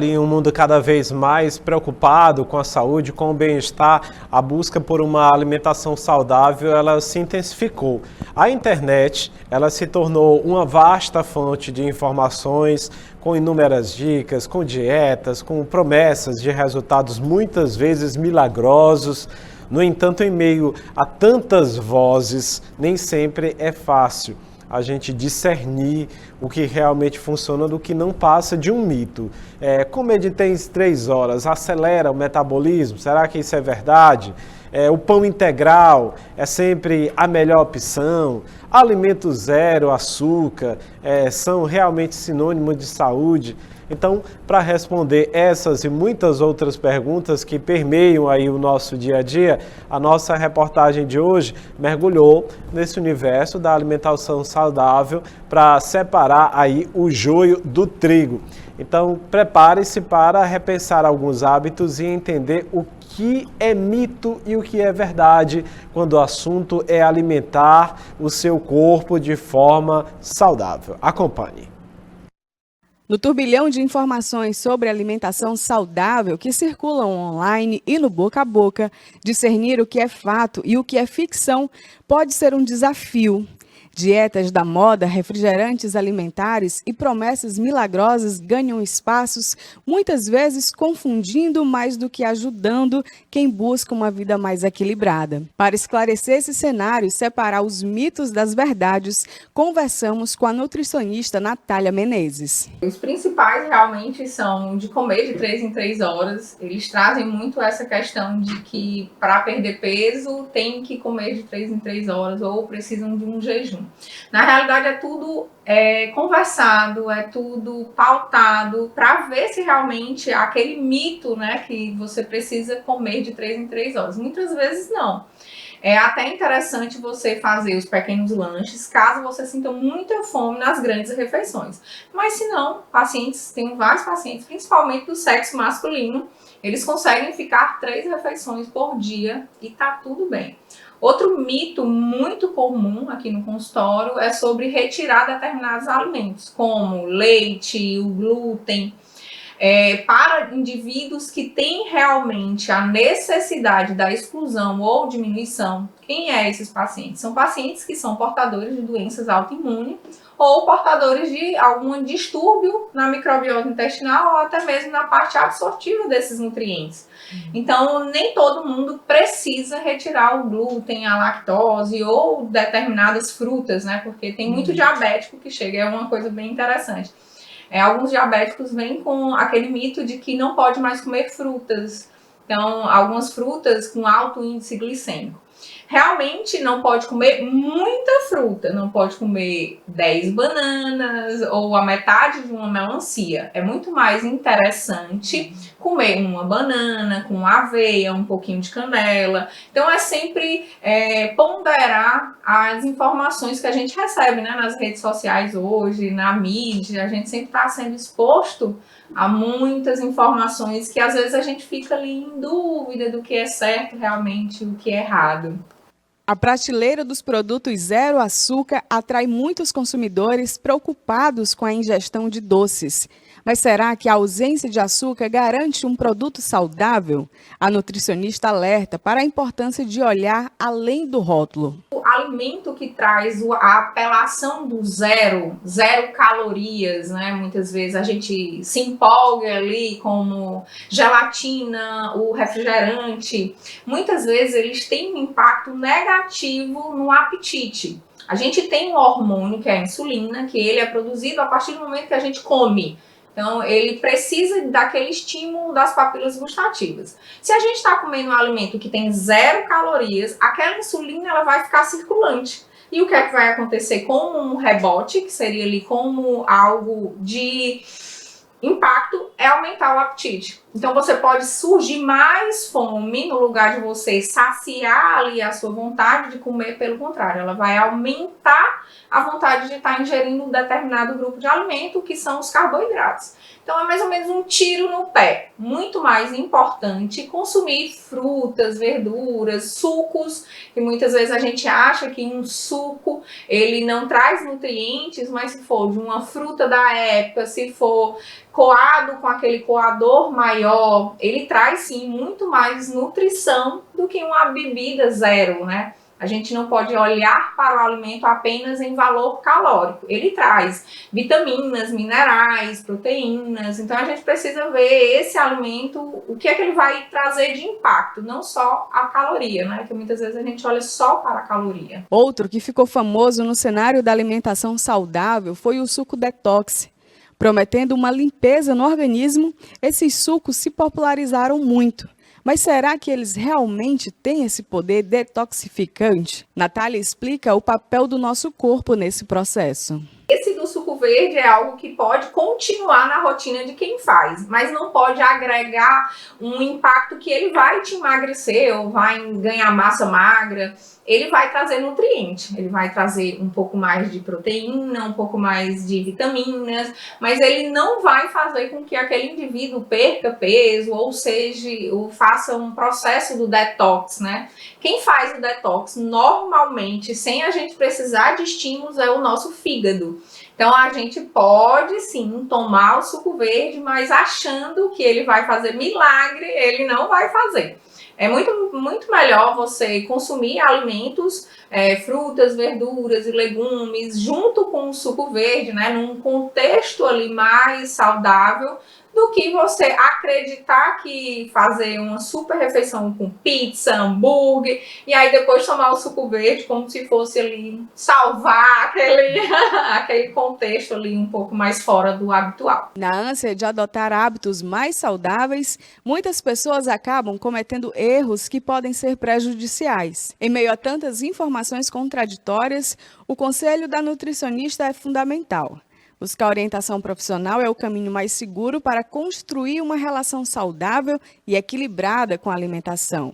Em um mundo cada vez mais preocupado com a saúde, com o bem-estar, a busca por uma alimentação saudável, ela se intensificou. A internet, ela se tornou uma vasta fonte de informações, com inúmeras dicas, com dietas, com promessas de resultados muitas vezes milagrosos. No entanto, em meio a tantas vozes, nem sempre é fácil a gente discernir o que realmente funciona do que não passa de um mito. Comer de 3 horas acelera o metabolismo? Será que isso é verdade? O pão integral é sempre a melhor opção? Alimentos zero açúcar são realmente sinônimo de saúde? Então, para responder essas e muitas outras perguntas que permeiam aí o nosso dia a dia, a nossa reportagem de hoje mergulhou nesse universo da alimentação saudável para separar aí o joio do trigo. Então, prepare-se para repensar alguns hábitos e entender o que é mito e o que é verdade quando o assunto é alimentar o seu corpo de forma saudável. Acompanhe. No turbilhão de informações sobre alimentação saudável que circulam online e no boca a boca, discernir o que é fato e o que é ficção pode ser um desafio. Dietas da moda, refrigerantes alimentares e promessas milagrosas ganham espaços, muitas vezes confundindo mais do que ajudando quem busca uma vida mais equilibrada. Para esclarecer esse cenário e separar os mitos das verdades, conversamos com a nutricionista Natália Menezes. Os principais realmente são de comer de 3 em 3 horas. Eles trazem muito essa questão de que para perder peso tem que comer de 3 em 3 horas ou precisam de um jejum. Na realidade é tudo conversado, é tudo pautado para ver se realmente aquele mito, né, que você precisa comer de 3 em 3 horas. Muitas vezes não. É até interessante você fazer os pequenos lanches, caso você sinta muita fome nas grandes refeições. Mas se não, tenho vários pacientes, principalmente do sexo masculino, eles conseguem ficar 3 refeições por dia e tá tudo bem. Outro mito muito comum aqui no consultório é sobre retirar determinados alimentos, como leite, o glúten. Para indivíduos que têm realmente a necessidade da exclusão ou diminuição. Quem é esses pacientes? São pacientes que são portadores de doenças autoimunes ou portadores de algum distúrbio na microbiota intestinal ou até mesmo na parte absortiva desses nutrientes. Então, nem todo mundo precisa retirar o glúten, a lactose ou determinadas frutas, né? Porque tem muito diabético que chega, é uma coisa bem interessante. Alguns diabéticos vêm com aquele mito de que não pode mais comer frutas. Então, algumas frutas com alto índice glicêmico. Realmente não pode comer muita fruta, não pode comer 10 bananas ou a metade de uma melancia. É muito mais interessante comer uma banana com aveia, um pouquinho de canela. Então é sempre ponderar as informações que a gente recebe, né, nas redes sociais hoje, na mídia. A gente sempre está sendo exposto a muitas informações que às vezes a gente fica ali em dúvida do que é certo realmente e o que é errado. A prateleira dos produtos zero açúcar atrai muitos consumidores preocupados com a ingestão de doces. Mas será que a ausência de açúcar garante um produto saudável? A nutricionista alerta para a importância de olhar além do rótulo. O alimento que traz a apelação do zero calorias, né? Muitas vezes a gente se empolga ali como gelatina, o refrigerante. Muitas vezes eles têm um impacto negativo no apetite. A gente tem um hormônio que é a insulina, que ele é produzido a partir do momento que a gente come. Então, ele precisa daquele estímulo das papilas gustativas. Se a gente está comendo um alimento que tem 0 calorias, aquela insulina ela vai ficar circulante. E o que é que vai acontecer com um rebote, que seria ali como algo de impacto, é aumentar o apetite. Então, você pode surgir mais fome no lugar de você saciar ali a sua vontade de comer, pelo contrário, ela vai aumentar a vontade de estar ingerindo um determinado grupo de alimento, que são os carboidratos. Então é mais ou menos um tiro no pé. Muito mais importante consumir frutas, verduras, sucos, e muitas vezes a gente acha que um suco ele não traz nutrientes, mas se for de uma fruta da época, se for coado com aquele coador maior, ele traz sim muito mais nutrição do que uma bebida zero, né? A gente não pode olhar para o alimento apenas em valor calórico. Ele traz vitaminas, minerais, proteínas. Então a gente precisa ver esse alimento, o que é que ele vai trazer de impacto, não só a caloria, né? Que muitas vezes a gente olha só para a caloria. Outro que ficou famoso no cenário da alimentação saudável foi o suco detox. Prometendo uma limpeza no organismo, esses sucos se popularizaram muito. Mas será que eles realmente têm esse poder detoxificante? Natália explica o papel do nosso corpo nesse processo. Esse do suco verde é algo que pode continuar na rotina de quem faz, mas não pode agregar um impacto que ele vai te emagrecer ou vai ganhar massa magra. Ele vai trazer nutriente, ele vai trazer um pouco mais de proteína, um pouco mais de vitaminas, mas ele não vai fazer com que aquele indivíduo perca peso ou seja, ou faça um processo do detox, né? Quem faz o detox normalmente, sem a gente precisar de estímulos, é o nosso fígado. Então a gente pode sim tomar o suco verde, mas achando que ele vai fazer milagre, ele não vai fazer. É muito melhor você consumir alimentos, frutas, verduras e legumes junto com o suco verde, né, num contexto ali mais saudável, do que você acreditar que fazer uma super refeição com pizza, hambúrguer, e aí depois tomar o suco verde como se fosse ali salvar aquele contexto ali um pouco mais fora do habitual. Na ânsia de adotar hábitos mais saudáveis, muitas pessoas acabam cometendo erros que podem ser prejudiciais. Em meio a tantas informações contraditórias, o conselho da nutricionista é fundamental. Buscar orientação profissional é o caminho mais seguro para construir uma relação saudável e equilibrada com a alimentação,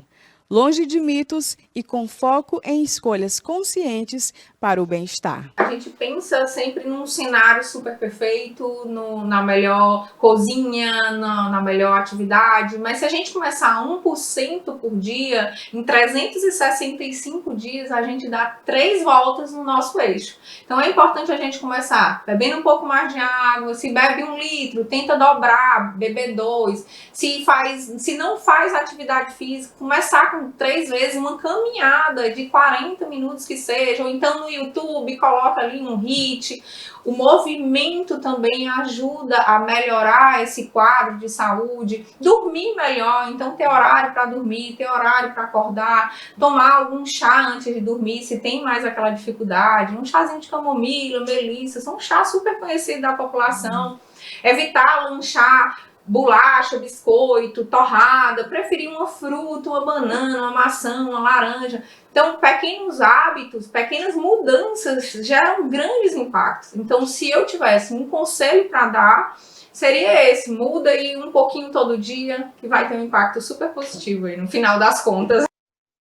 longe de mitos e com foco em escolhas conscientes para o bem-estar. A gente pensa sempre num cenário super perfeito, na melhor cozinha, na melhor atividade, mas se a gente começar 1% por dia, em 365 dias a gente dá 3 voltas no nosso eixo. Então é importante a gente começar bebendo um pouco mais de água, se bebe 1 litro, tenta dobrar, beber 2, se não faz atividade física, começar com 3 vezes uma caminhada de 40 minutos que seja, ou então no YouTube coloca ali um HIIT. O movimento também ajuda a melhorar esse quadro de saúde, dormir melhor, então ter horário para dormir, ter horário para acordar, tomar algum chá antes de dormir, se tem mais aquela dificuldade, um chazinho de camomila, melissa, são chás super conhecidos da população. Evitar lanchar bolacha, biscoito, torrada, preferir uma fruta, uma banana, uma maçã, uma laranja. Então, pequenos hábitos, pequenas mudanças geram grandes impactos. Então, se eu tivesse um conselho para dar, seria esse: muda aí um pouquinho todo dia, que vai ter um impacto super positivo aí no final das contas.